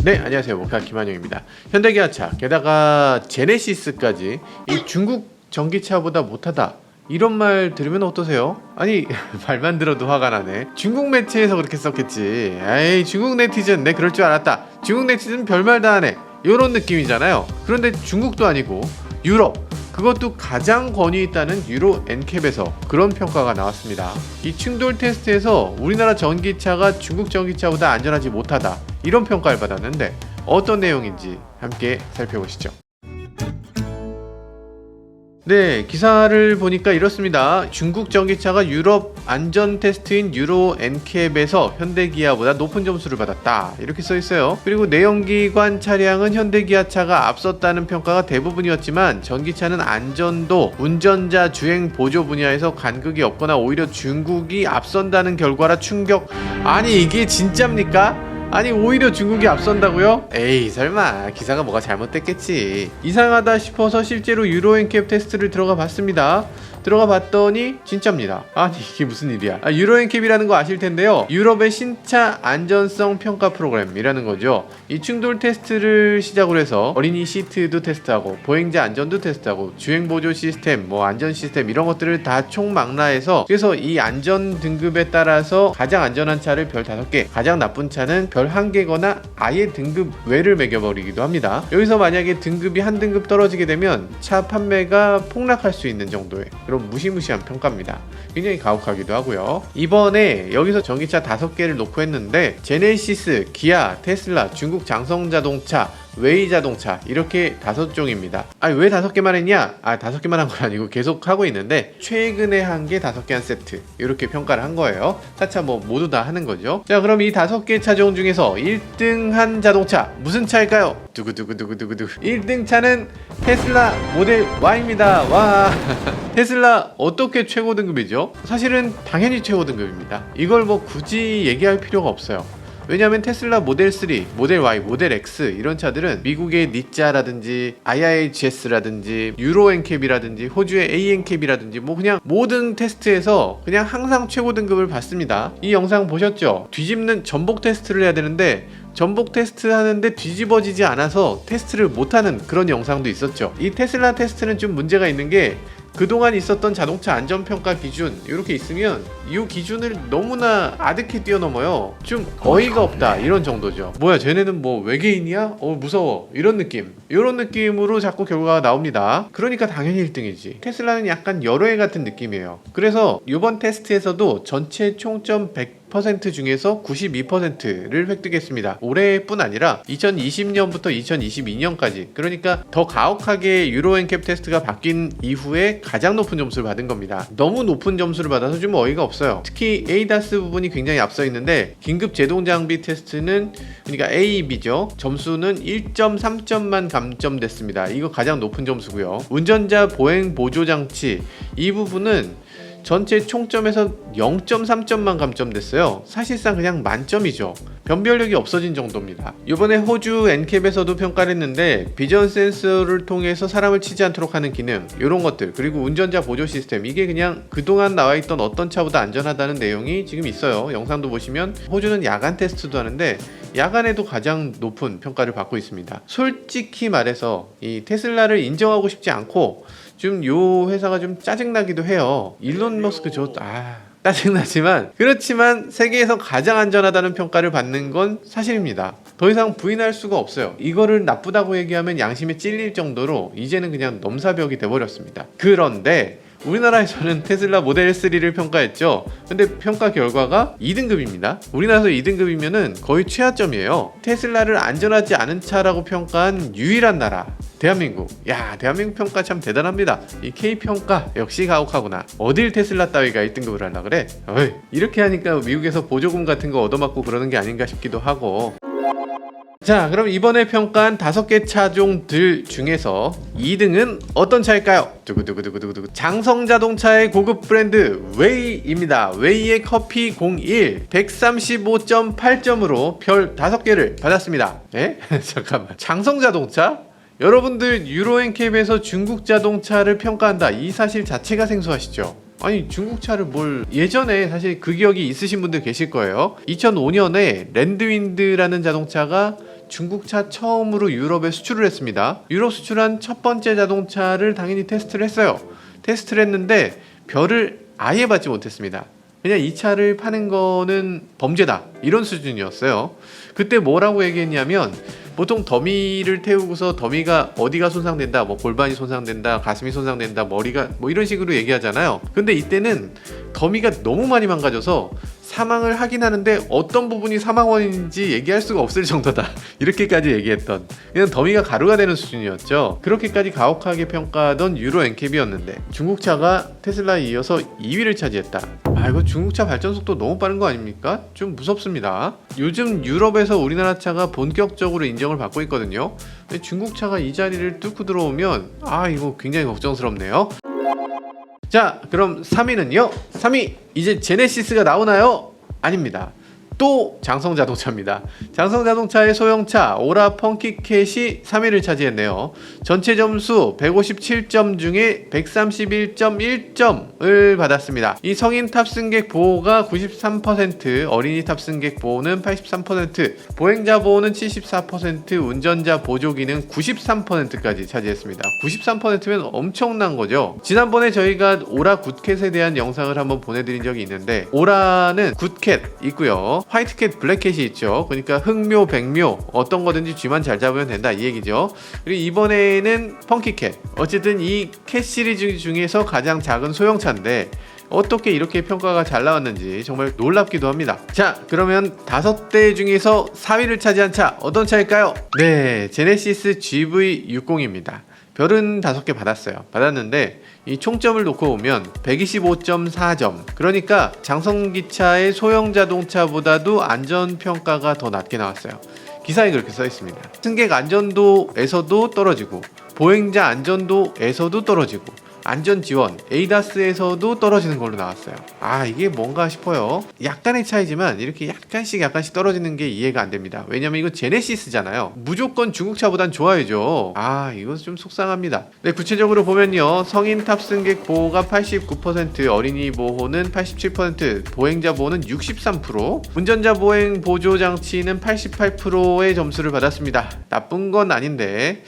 네, 안녕하세요. 목사 김한영입니다. 현대기아차, 게다가 제네시스까지 이 중국 전기차보다 못하다, 이런 말 들으면 어떠세요? 아니 말만 들어도 화가 나네. 중국 매체에서 그렇게 썼겠지. 에이, 중국 네티즌, 내 그럴 줄 알았다. 중국 네티즌 별말 다 하네, 요런 느낌이잖아요. 그런데 중국도 아니고 유럽, 그것도 가장 권위 있다는 유로 엔캡에서 그런 평가가 나왔습니다. 이 충돌 테스트에서 우리나라 전기차가 중국 전기차보다 안전하지 못하다, 이런 평가를 받았는데 어떤 내용인지 함께 살펴보시죠. 네, 기사를 보니까 이렇습니다. 중국 전기차가 유럽 안전 테스트인 유로 엔캡에서 현대기아보다 높은 점수를 받았다, 이렇게 써 있어요. 그리고 내연기관 차량은 현대기아차가 앞섰다는 평가가 대부분이었지만 전기차는 안전도, 운전자 주행 보조 분야에서 간극이 없거나 오히려 중국이 앞선다는 결과라 충격. 아니 이게 진짜입니까? 아니 오히려 중국이 앞선다고요? 에이 설마 기사가 뭐가 잘못됐겠지. 이상하다 싶어서 실제로 유로엔캡 테스트를 들어가 봤습니다. 들어가 봤더니 진짜입니다. 아니 이게 무슨 일이야. 유로엔캡이라는 거 아실 텐데요, 유럽의 신차 안전성 평가 프로그램이라는 거죠. 이 충돌 테스트를 시작으로 해서 어린이 시트도 테스트하고 보행자 안전도 테스트하고 주행 보조 시스템, 안전 시스템, 이런 것들을 다 총망라해서, 그래서 이 안전 등급에 따라서 가장 안전한 차를 별 5개, 가장 나쁜 차는 별 1개거나 아예 등급 외를 매겨버리기도 합니다. 여기서 만약에 등급이 한 등급 떨어지게 되면 차 판매가 폭락할 수 있는 정도의 그런 무시무시한 평가입니다. 굉장히 가혹하기도 하고요. 이번에 여기서 전기차 5개를 놓고 했는데 제네시스, 기아, 테슬라, 중국 장성자동차, 웨이자동차, 이렇게 5종입니다. 아니 왜 5개만 했냐? 5개만 한 건 아니고 계속 하고 있는데 최근에 한 게 5개 한 세트, 이렇게 평가를 한 거예요. 차차 모두 다 하는 거죠. 자, 그럼 이 5개 차종 중에서 1등 한 자동차 무슨 차일까요? 두구두구두구두구두. 1등 차는 테슬라 모델 Y입니다. 와. 테슬라 어떻게 최고 등급이죠? 사실은 당연히 최고 등급입니다. 이걸 굳이 얘기할 필요가 없어요. 왜냐하면 테슬라 모델 3, 모델 Y, 모델 X, 이런 차들은 미국의 니짜라든지 IIHS라든지 유로 엔캡이라든지 호주의 AN캡이라든지 그냥 모든 테스트에서 그냥 항상 최고 등급을 받습니다. 이 영상 보셨죠? 뒤집는 전복 테스트를 해야 되는데 전복 테스트 하는데 뒤집어지지 않아서 테스트를 못하는 그런 영상도 있었죠. 이 테슬라 테스트는 좀 문제가 있는 게, 그동안 있었던 자동차 안전평가 기준 이렇게 있으면 이 기준을 너무나 아득히 뛰어넘어요. 좀 어이가 없다, 이런 정도죠. 뭐야 쟤네는 외계인이야? 무서워, 이런 느낌, 이런 느낌으로 자꾸 결과가 나옵니다. 그러니까 당연히 1등이지. 테슬라는 약간 열애 같은 느낌이에요. 그래서 이번 테스트에서도 전체 총점 100% 중에서 92%를 획득했습니다. 올해뿐 아니라 2020년부터 2022년까지, 그러니까 더 가혹하게 유로엔캡 테스트가 바뀐 이후에 가장 높은 점수를 받은 겁니다. 너무 높은 점수를 받아서 좀 어이가 없어요. 특히 ADAS 부분이 굉장히 앞서 있는데 긴급 제동 장비 테스트는, 그러니까 AEB죠, 점수는 1.3점만 감점됐습니다. 이거 가장 높은 점수고요. 운전자 보행 보조 장치, 이 부분은 전체 총점에서 0.3점만 감점됐어요. 사실상 그냥 만점이죠. 변별력이 없어진 정도입니다. 이번에 호주 엔캡에서도 평가를 했는데 비전 센서를 통해서 사람을 치지 않도록 하는 기능, 이런 것들, 그리고 운전자 보조 시스템, 이게 그냥 그동안 나와있던 어떤 차보다 안전하다는 내용이 지금 있어요. 영상도 보시면 호주는 야간 테스트도 하는데 야간에도 가장 높은 평가를 받고 있습니다. 솔직히 말해서 이 테슬라를 인정하고 싶지 않고 좀 요 회사가 좀 짜증나기도 해요. 일론 머스크 짜증나지만, 그렇지만 세계에서 가장 안전하다는 평가를 받는 건 사실입니다. 더 이상 부인할 수가 없어요. 이거를 나쁘다고 얘기하면 양심에 찔릴 정도로 이제는 그냥 넘사벽이 돼버렸습니다. 그런데 우리나라에서는 테슬라 모델 3를 평가했죠. 근데 평가 결과가 2등급입니다. 우리나라에서 2등급이면은 거의 최하점이에요. 테슬라를 안전하지 않은 차라고 평가한 유일한 나라, 대한민국. 야, 대한민국 평가 참 대단합니다. 이 K평가 역시 가혹하구나. 어딜 테슬라 따위가 1등급을 하려 그래? 이렇게 하니까 미국에서 보조금 같은 거 얻어맞고 그러는 게 아닌가 싶기도 하고. 자, 그럼 이번에 평가한 5개 차종들 중에서 2등은 어떤 차일까요? 두구두구두구두구. 장성자동차의 고급 브랜드 웨이입니다. 웨이의 커피 01 135.8점으로 별 5개를 받았습니다. 잠깐만, 장성자동차? 여러분들 유로엔캡에서 중국 자동차를 평가한다, 이 사실 자체가 생소하시죠? 아니 중국차를 예전에 사실 그 기억이 있으신 분들 계실 거예요. 2005년에 랜드윈드라는 자동차가 중국차 처음으로 유럽에 수출을 했습니다. 유럽 수출한 첫 번째 자동차를 당연히 테스트를 했어요. 테스트를 했는데 별을 아예 받지 못했습니다. 그냥 이 차를 파는 거는 범죄다 이런 수준이었어요. 그때 뭐라고 얘기했냐면 보통 더미를 태우고서 더미가 어디가 손상된다, 뭐 골반이 손상된다, 가슴이 손상된다, 머리가 뭐 이런 식으로 얘기하잖아요. 근데 이때는 더미가 너무 많이 망가져서 사망을 하긴 하는데 어떤 부분이 사망 원인인지 얘기할 수가 없을 정도다 이렇게까지 얘기했던, 그냥 더미가 가루가 되는 수준이었죠. 그렇게까지 가혹하게 평가하던 유로 NCAP였는데 중국차가 테슬라에 이어서 2위를 차지했다. 이거 중국차 발전 속도 너무 빠른 거 아닙니까? 좀 무섭습니다. 요즘 유럽에서 우리나라 차가 본격적으로 인정을 받고 있거든요. 근데 중국차가 이 자리를 뚫고 들어오면 이거 굉장히 걱정스럽네요. 자, 그럼 3위는요? 3위 이제 제네시스가 나오나요? 아닙니다. 또 장성자동차입니다. 장성자동차의 소형차 오라 펑키캣이 3위를 차지했네요. 전체 점수 157점 중에 131.1점을 받았습니다. 이 성인 탑승객 보호가 93%, 어린이 탑승객 보호는 83%, 보행자 보호는 74%, 운전자 보조 기능 93%까지 차지했습니다. 93%면 엄청난 거죠. 지난번에 저희가 오라 굿캣에 대한 영상을 한번 보내드린 적이 있는데, 오라는 굿캣 있고요, 화이트캣, 블랙캣이 있죠. 그러니까 흑묘, 백묘 어떤 거든지 쥐만 잘 잡으면 된다 이 얘기죠. 그리고 이번에는 펑키캣, 어쨌든 이 캣 시리즈 중에서 가장 작은 소형차인데 어떻게 이렇게 평가가 잘 나왔는지 정말 놀랍기도 합니다. 자, 그러면 5대 중에서 4위를 차지한 차 어떤 차일까요? 네, 제네시스 GV60입니다. 별은 5개 받았는데 이 총점을 놓고 보면 125.4점, 그러니까 장성기차의 소형 자동차보다도 안전평가가 더 낮게 나왔어요. 기사에 그렇게 써 있습니다. 승객 안전도에서도 떨어지고, 보행자 안전도에서도 떨어지고, 안전지원, 에이다스에서도 떨어지는 걸로 나왔어요. 이게 뭔가 싶어요. 약간의 차이지만 이렇게 약간씩 떨어지는 게 이해가 안 됩니다. 왜냐면 이거 제네시스잖아요. 무조건 중국차보단 좋아야죠. 이거 좀 속상합니다. 네, 구체적으로 보면요, 성인 탑승객 보호가 89%, 어린이 보호는 87%, 보행자 보호는 63%, 운전자 보행 보조 장치는 88%의 점수를 받았습니다. 나쁜 건 아닌데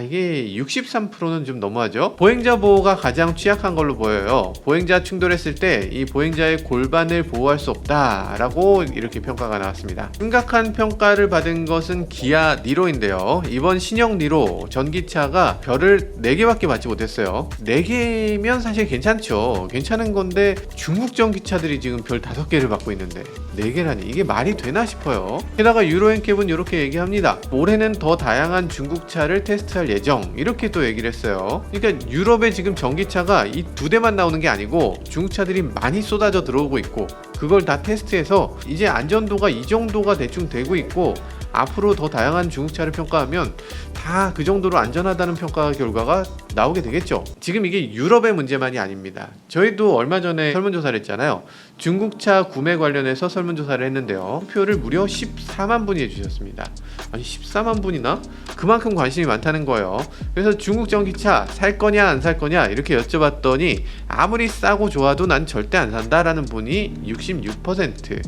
이게 63%는 좀 너무하죠. 보행자 보호가 가장 취약한 걸로 보여요. 보행자 충돌했을 때 이 보행자의 골반을 보호할 수 없다라고 이렇게 평가가 나왔습니다. 심각한 평가를 받은 것은 기아 니로인데요. 이번 신형 니로 전기차가 별을 4개밖에 받지 못했어요. 4개면 사실 괜찮죠. 괜찮은 건데 중국 전기차들이 지금 별 5개를 받고 있는데 4개라니 이게 말이 되나 싶어요. 게다가 유로 NCAP은 이렇게 얘기합니다. 올해는 더 다양한 중국차를 테스트할 예정, 이렇게 또 얘기를 했어요. 그러니까 유럽에 지금 전기차가 이 2대만 나오는 게 아니고 중국차들이 많이 쏟아져 들어오고 있고, 그걸 다 테스트해서 이제 안전도가 이 정도가 대충 되고 있고, 앞으로 더 다양한 중국차를 평가하면 다 그 정도로 안전하다는 평가 결과가 나오게 되겠죠. 지금 이게 유럽의 문제만이 아닙니다. 저희도 얼마 전에 설문조사를 했잖아요. 중국차 구매 관련해서 설문조사를 했는데요, 투표를 무려 14만 분이 해주셨습니다. 14만 분이나? 그만큼 관심이 많다는 거예요. 그래서 중국 전기차 살 거냐 안 살 거냐 이렇게 여쭤봤더니 아무리 싸고 좋아도 난 절대 안 산다라는 분이 66%,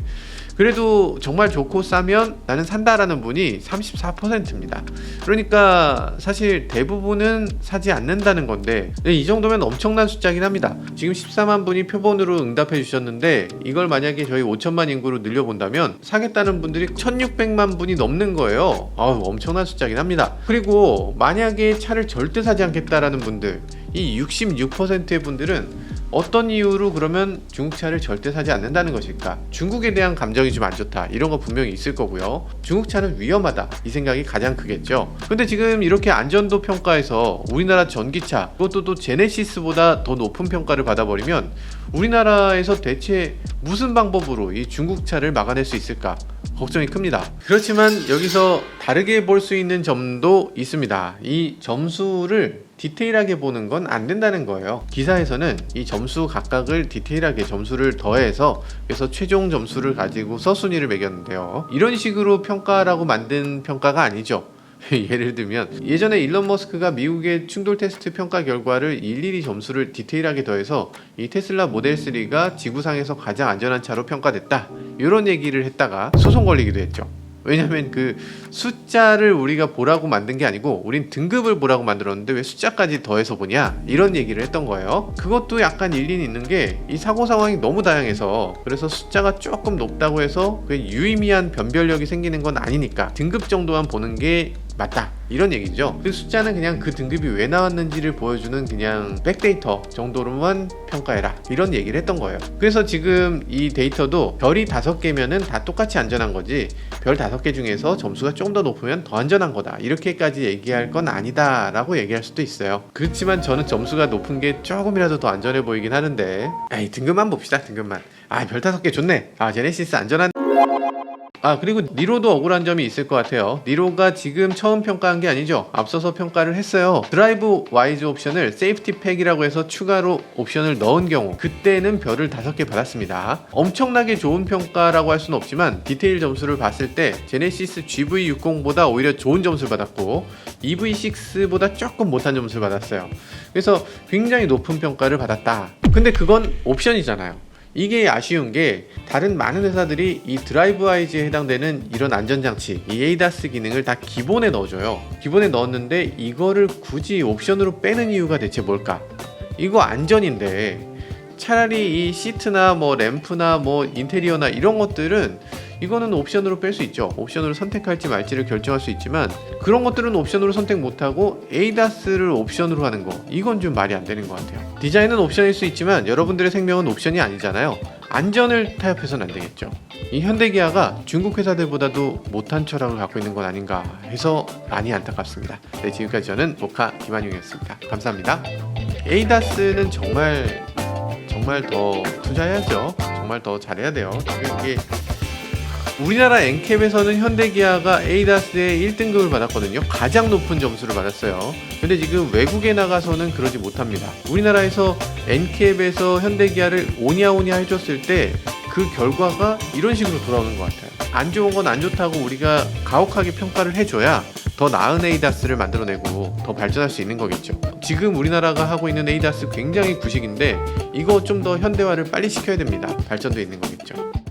그래도 정말 좋고 싸면 나는 산다라는 분이 34%입니다. 그러니까 사실 대부분은 사지 않는다는 건데, 이 정도면 엄청난 숫자긴 합니다. 지금 14만 분이 표본으로 응답해 주셨는데 이걸 만약에 저희 5천만 인구로 늘려본다면 사겠다는 분들이 1600만 분이 넘는 거예요. 엄청난 숫자긴 합니다. 그리고 만약에 차를 절대 사지 않겠다라는 분들, 이 66%의 분들은 어떤 이유로 그러면 중국차를 절대 사지 않는다는 것일까? 중국에 대한 감정이 좀 안 좋다, 이런 거 분명히 있을 거고요. 중국차는 위험하다, 이 생각이 가장 크겠죠. 근데 지금 이렇게 안전도 평가에서 우리나라 전기차, 그것도 또 제네시스보다 더 높은 평가를 받아버리면 우리나라에서 대체 무슨 방법으로 이 중국차를 막아낼 수 있을까 걱정이 큽니다. 그렇지만 여기서 다르게 볼 수 있는 점도 있습니다. 이 점수를 디테일하게 보는 건 안 된다는 거예요. 기사에서는 이 점수 각각을 디테일하게 점수를 더해서 그래서 최종 점수를 가지고서 순위를 매겼는데요. 이런 식으로 평가라고 만든 평가가 아니죠. 예를 들면 예전에 일론 머스크가 미국의 충돌 테스트 평가 결과를 일일이 점수를 디테일하게 더해서 이 테슬라 모델 3가 지구상에서 가장 안전한 차로 평가됐다, 이런 얘기를 했다가 소송 걸리기도 했죠. 왜냐면 그 숫자를 우리가 보라고 만든 게 아니고 우린 등급을 보라고 만들었는데 왜 숫자까지 더해서 보냐, 이런 얘기를 했던 거예요. 그것도 약간 일리는 있는 게 이 사고 상황이 너무 다양해서, 그래서 숫자가 조금 높다고 해서 그게 유의미한 변별력이 생기는 건 아니니까 등급 정도만 보는 게 맞다, 이런 얘기죠. 그 숫자는 그냥 그 등급이 왜 나왔는지를 보여주는 그냥 백데이터 정도로만 평가해라, 이런 얘기를 했던 거예요. 그래서 지금 이 데이터도 별이 5개면은 다 똑같이 안전한 거지, 별 5개 중에서 점수가 조금 더 높으면 더 안전한 거다, 이렇게까지 얘기할 건 아니다 라고 얘기할 수도 있어요. 그렇지만 저는 점수가 높은 게 조금이라도 더 안전해 보이긴 하는데, 에이, 등급만 봅시다. 등급만. 별 5개 좋네. 제네시스 안전한. 그리고 니로도 억울한 점이 있을 것 같아요. 니로가 지금 처음 평가한 게 아니죠. 앞서서 평가를 했어요. 드라이브 와이즈 옵션을 세이프티 팩이라고 해서 추가로 옵션을 넣은 경우, 그때는 별을 5개 받았습니다. 엄청나게 좋은 평가라고 할 수는 없지만 디테일 점수를 봤을 때 제네시스 GV60보다 오히려 좋은 점수를 받았고 EV6보다 조금 못한 점수를 받았어요. 그래서 굉장히 높은 평가를 받았다. 근데 그건 옵션이잖아요. 이게 아쉬운 게 다른 많은 회사들이 이 드라이브 아이즈에 해당되는 이런 안전장치, 이 ADAS 기능을 다 기본에 넣어줘요. 기본에 넣었는데 이거를 굳이 옵션으로 빼는 이유가 대체 뭘까? 이거 안전인데 차라리 이 시트나 뭐 램프나 뭐 인테리어나 이런 것들은 이거는 옵션으로 뺄 수 있죠. 옵션으로 선택할지 말지를 결정할 수 있지만 그런 것들은 옵션으로 선택 못하고 ADAS를 옵션으로 하는 거, 이건 좀 말이 안 되는 것 같아요. 디자인은 옵션일 수 있지만 여러분들의 생명은 옵션이 아니잖아요. 안전을 타협해서는 안 되겠죠. 이 현대기아가 중국 회사들보다도 못한 철학을 갖고 있는 건 아닌가 해서 많이 안타깝습니다. 네, 지금까지 저는 모카 김한용이었습니다. 감사합니다. ADAS는 정말 더 투자해야죠. 정말 더 잘해야 돼요. 지금 이게 우리나라 엔캡에서는 현대기아가 ADAS에 1등급을 받았거든요. 가장 높은 점수를 받았어요. 근데 지금 외국에 나가서는 그러지 못합니다. 우리나라에서 엔캡에서 현대기아를 오냐오냐 해줬을 때 그 결과가 이런 식으로 돌아오는 것 같아요. 안 좋은 건 안 좋다고 우리가 가혹하게 평가를 해줘야 더 나은 ADAS를 만들어내고 더 발전할 수 있는 거겠죠. 지금 우리나라가 하고 있는 ADAS 굉장히 구식인데 이거 좀 더 현대화를 빨리 시켜야 됩니다. 발전도 있는 거겠죠.